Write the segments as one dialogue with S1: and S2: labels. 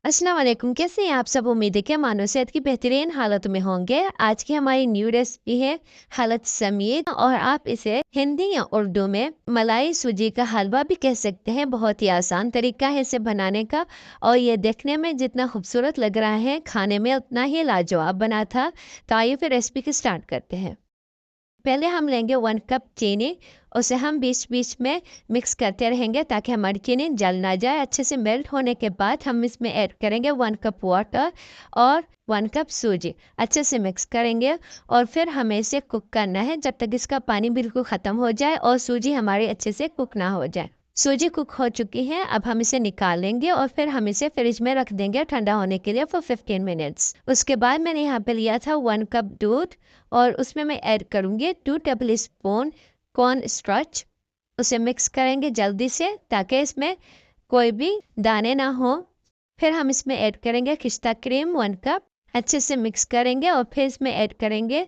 S1: अस्सलाम वालेकुम, कैसे हैं आप सब? उम्मीद है कि मानो सेहत की बेहतरीन हालत में होंगे। आज की हमारी न्यू रेसिपी है हालत समीत, और आप इसे हिंदी या उर्दू में मलाई सूजी का हलवा भी कह सकते हैं। बहुत ही आसान तरीका है इसे बनाने का, और ये देखने में जितना खूबसूरत लग रहा है, खाने में उतना ही लाजवाब बना था। तो आइए फिर रेसिपी की स्टार्ट करते हैं। पहले हम लेंगे 1 कप चीनी। उसे हम बीच बीच में मिक्स करते रहेंगे ताकि हमारी चीनी जल ना जाए। अच्छे से मेल्ट होने के बाद हम इसमें ऐड करेंगे 1 कप वाटर और 1 कप सूजी। अच्छे से मिक्स करेंगे और फिर हमें इसे कुक करना है जब तक इसका पानी बिल्कुल ख़त्म हो जाए और सूजी हमारी अच्छे से कुक ना हो जाए। सूजी कुक हो चुकी है, अब हम इसे निकाल लेंगे और फिर हम इसे फ्रिज में रख देंगे ठंडा होने के लिए फॉर 15 मिनट्स। उसके बाद मैंने यहाँ पे लिया था 1 कप दूध, और उसमें मैं ऐड करूँगी 2 टेबल स्पून कॉर्न स्टार्च। उसे मिक्स करेंगे जल्दी से ताकि इसमें कोई भी दाने ना हो। फिर हम इसमें ऐड करेंगे खिस्ता क्रीम 1 कप। अच्छे से मिक्स करेंगे और फिर इसमें ऐड करेंगे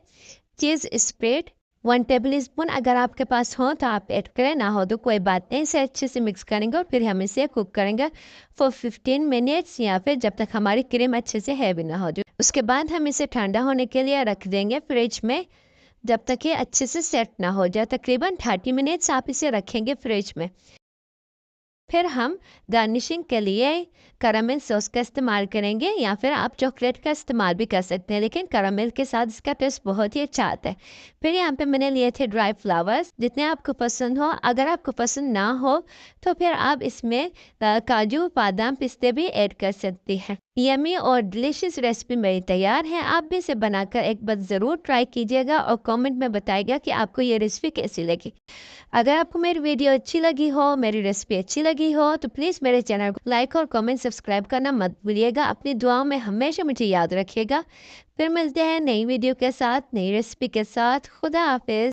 S1: चीज़ स्प्रेड 1 टेबल स्पून। अगर आपके पास हो तो आप ऐड करें, ना हो तो कोई बात नहीं। इसे अच्छे से मिक्स करेंगे और फिर हम इसे कुक करेंगे फॉर 15 मिनट्स, या फिर जब तक हमारी क्रीम अच्छे से हैवी ना हो जाए। उसके बाद हम इसे ठंडा होने के लिए रख देंगे फ्रिज में, जब तक ये अच्छे से सेट ना हो जाए। तकरीबन 30 मिनट्स आप इसे रखेंगे फ्रिज में। फिर हम गार्निशिंग के लिए कैरामल सॉस का इस्तेमाल करेंगे, या फिर आप चॉकलेट का इस्तेमाल भी कर सकते हैं, लेकिन कैरामल के साथ इसका टेस्ट बहुत ही अच्छा आता है। फिर यहाँ पे मैंने लिए थे ड्राई फ्लावर्स, जितने आपको पसंद हो। अगर आपको पसंद ना हो तो फिर आप इसमें काजू बादाम पिस्ते भी ऐड कर सकती हैं। यमी और डिलीशियस रेसिपी मेरी तैयार है। आप भी इसे बनाकर एक बार ज़रूर ट्राई कीजिएगा और कमेंट में बताइएगा कि आपको ये रेसिपी कैसी लगी। अगर आपको मेरी वीडियो अच्छी लगी हो, मेरी रेसिपी अच्छी लगी हो, तो प्लीज़ मेरे चैनल को लाइक और कमेंट सब्सक्राइब करना मत भूलिएगा। अपनी दुआओं में हमेशा मुझे याद रखिएगा। फिर मिलते हैं नई वीडियो के साथ, नई रेसिपी के साथ। खुदा हाफिज़।